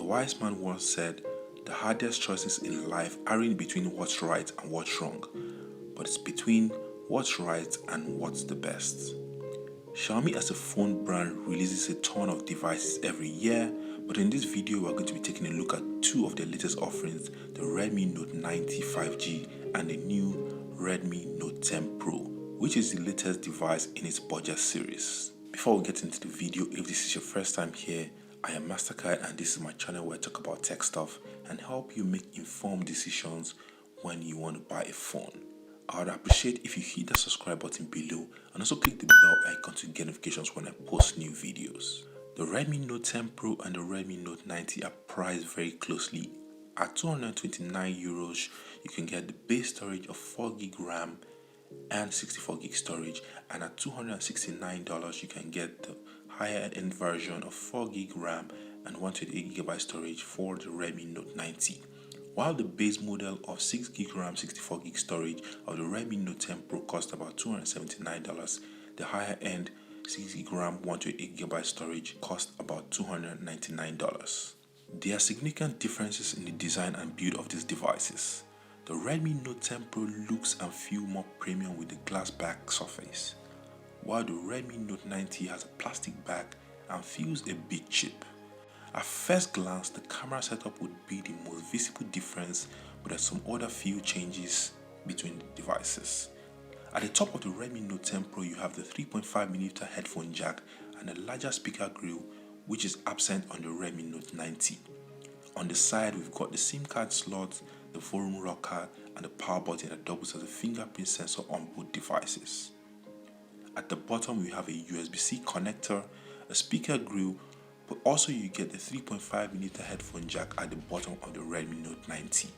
wise man once said, the hardest choices in life aren't between what's right and what's wrong, but it's between what's right and what's the best. Xiaomi as a phone brand releases a ton of devices every year, but in this video we're going to be taking a look at two of their latest offerings, the Redmi Note 90 5G and the new Redmi Note 10 Pro, which is the latest device in its budget series. Before we get into the video, if this is your first time here, I am Mastercard and this is my channel where I talk about tech stuff and help you make informed decisions when you want to buy a phone. I would appreciate if you hit the subscribe button below and also click the bell icon to get notifications when I post new videos. The Redmi Note 10 Pro and the Redmi Note 90 are priced very closely. At €229, you can get the base storage of 4GB RAM and 64GB storage, and at $269 you can get the higher end version of 4GB RAM and 128GB storage for the Redmi Note 90. While the base model of 6GB RAM 64GB storage of the Redmi Note 10 Pro costs about $279, the higher end 6GB RAM 128GB storage costs about $299. There are significant differences in the design and build of these devices. The Redmi Note 10 Pro looks and feels more premium with the glass back surface, while the Redmi Note 90 has a plastic back and feels a bit cheap. At first glance, the camera setup would be the most visible difference, but there are some other few changes between the devices. At the top of the Redmi Note 10 Pro, you have the 3.5mm headphone jack and a larger speaker grill, which is absent on the Redmi Note 90. On the side, we've got the SIM card slot, the volume rocker, and the power button that doubles as a fingerprint sensor on both devices. At the bottom, we have a USB-C connector, a speaker grill, but also you get the 3.5mm headphone jack at the bottom of the Redmi Note 90.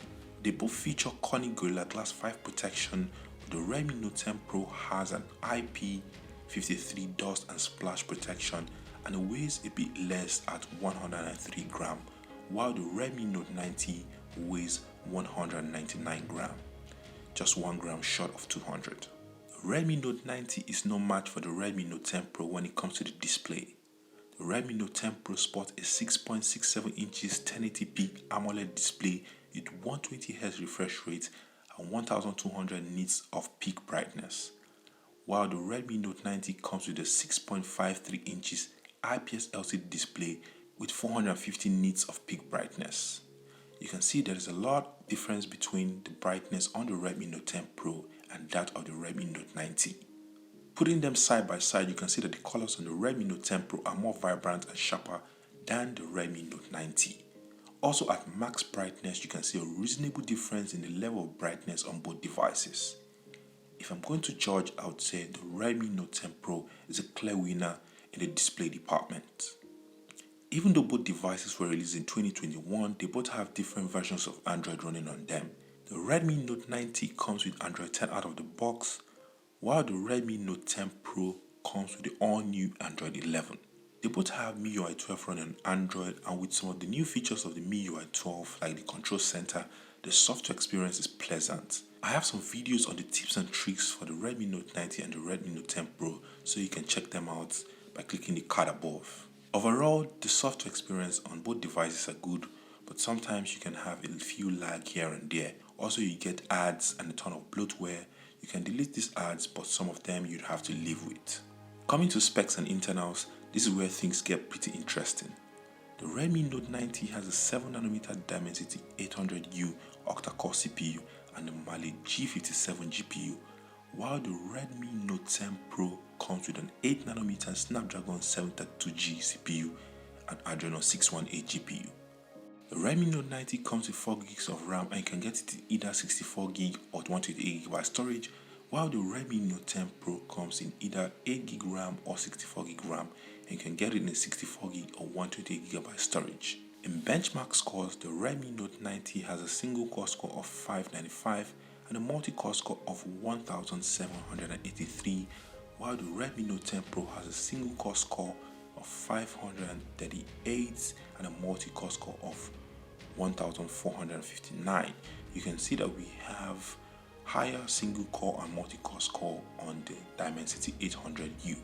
They both feature Corning Gorilla Glass 5 protection, but the Redmi Note 10 Pro has an IP53 dust and splash protection and it weighs a bit less at 103 grams, while the Redmi Note 90 weighs 199 grams, just 1 gram short of 200. The Redmi Note 90 is no match for the Redmi Note 10 Pro when it comes to the display. The Redmi Note 10 Pro sports a 6.67 inches 1080p AMOLED display with 120Hz refresh rate and 1200 nits of peak brightness, while the Redmi Note 90 comes with a 6.53 inches IPS LCD display with 450 nits of peak brightness. You can see there is a lot of difference between the brightness on the Redmi Note 10 Pro and that of the Redmi Note 90. Putting them side by side, you can see that the colors on the Redmi Note 10 Pro are more vibrant and sharper than the Redmi Note 90. Also at max brightness, you can see a reasonable difference in the level of brightness on both devices. If I'm going to judge, I would say the Redmi Note 10 Pro is a clear winner in the display department. Even though both devices were released in 2021, they both have different versions of Android running on them. The Redmi Note 90 comes with Android 10 out of the box, while the Redmi Note 10 Pro comes with the all-new Android 11. They both have MIUI 12 running on Android, and with some of the new features of the MIUI 12 like the control center, the software experience is pleasant. I have some videos on the tips and tricks for the Redmi Note 90 and the Redmi Note 10 Pro, so you can check them out by clicking the card above. Overall, the software experience on both devices are good, but sometimes you can have a few lag here and there. Also, you get ads and a ton of bloatware. You can delete these ads, but some of them you'd have to live with. Coming to specs and internals, this is where things get pretty interesting. The Redmi Note 90 has a 7nm Dimensity 800U octa-core CPU and the Mali G57 GPU, while the Redmi Note 10 Pro comes with an 8nm Snapdragon 732G CPU and Adreno 618 GPU. The Redmi Note 90 comes with 4GB of RAM and you can get it in either 64GB or 128GB storage, while the Redmi Note 10 Pro comes in either 8GB RAM or 64GB RAM and you can get it in 64GB or 128GB storage. In benchmark scores, the Redmi Note 90 has a single core score of 595 and a multi-core score of 1783, while the Redmi Note 10 Pro has a single core score of 538 and a multi-core score of 1459. You can see that we have higher single core and multi-core score on the Dimensity 800U.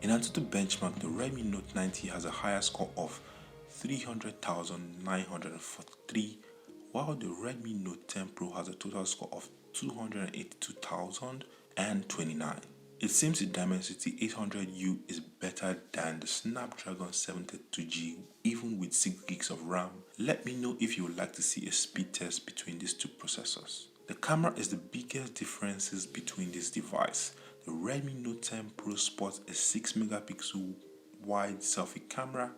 In answer to benchmark, the Redmi Note 90 has a higher score of 300,943, while the Redmi Note 10 Pro has a total score of 282,029. It seems the Dimensity 800U is better than the Snapdragon 732G even with 6 gigs of RAM. Let me know if you would like to see a speed test between these two processors. The camera is the biggest differences between this device. The Redmi Note 10 Pro sports a 6 megapixel wide selfie camera,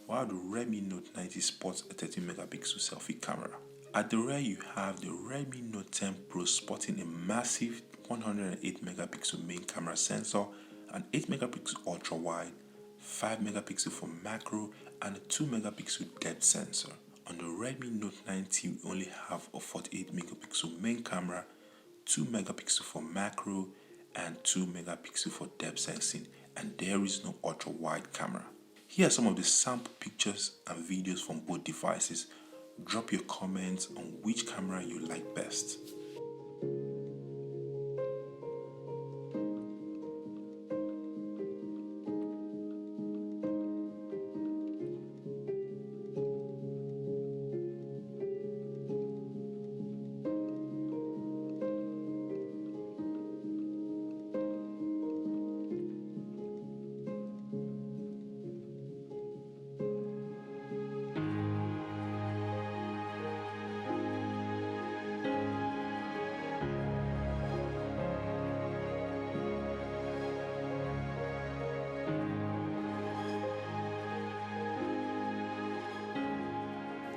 while the Redmi Note 90 sports a 13 megapixel selfie camera. At the rear you have the Redmi Note 10 Pro sporting a massive 108 megapixel main camera sensor, an 8 megapixel ultra wide, 5 megapixel for macro, and a 2 megapixel depth sensor. On the Redmi Note 90 we only have a 48 megapixel main camera, 2 megapixel for macro, and 2 megapixel for depth sensing, and there is no ultra wide camera. Here are some of the sample pictures and videos from both devices. Drop your comments on which camera you like best.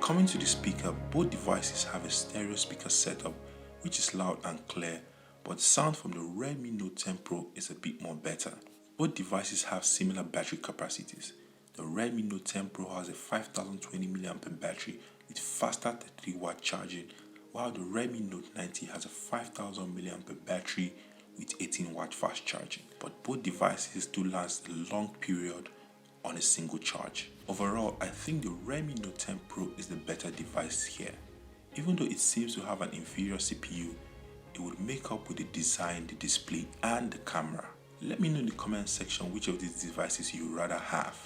Coming to the speaker, both devices have a stereo speaker setup which is loud and clear, but the sound from the Redmi Note 10 Pro is a bit more better. Both devices have similar battery capacities. The Redmi Note 10 Pro has a 5020 mAh battery with faster 33-watt charging, while the Redmi Note 90 has a 5000 mAh battery with 18-watt fast charging. But both devices do last a long period on a single charge. Overall, I think the Redmi Note 10 Pro is the better device here. Even though it seems to have an inferior CPU, it would make up with the design, the display, and the camera. Let me know in the comment section which of these devices you rather have.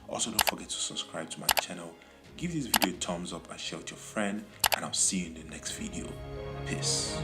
Also, don't forget to subscribe to my channel, give this video a thumbs up and share with your friend, and I'll see you in the next video. Peace.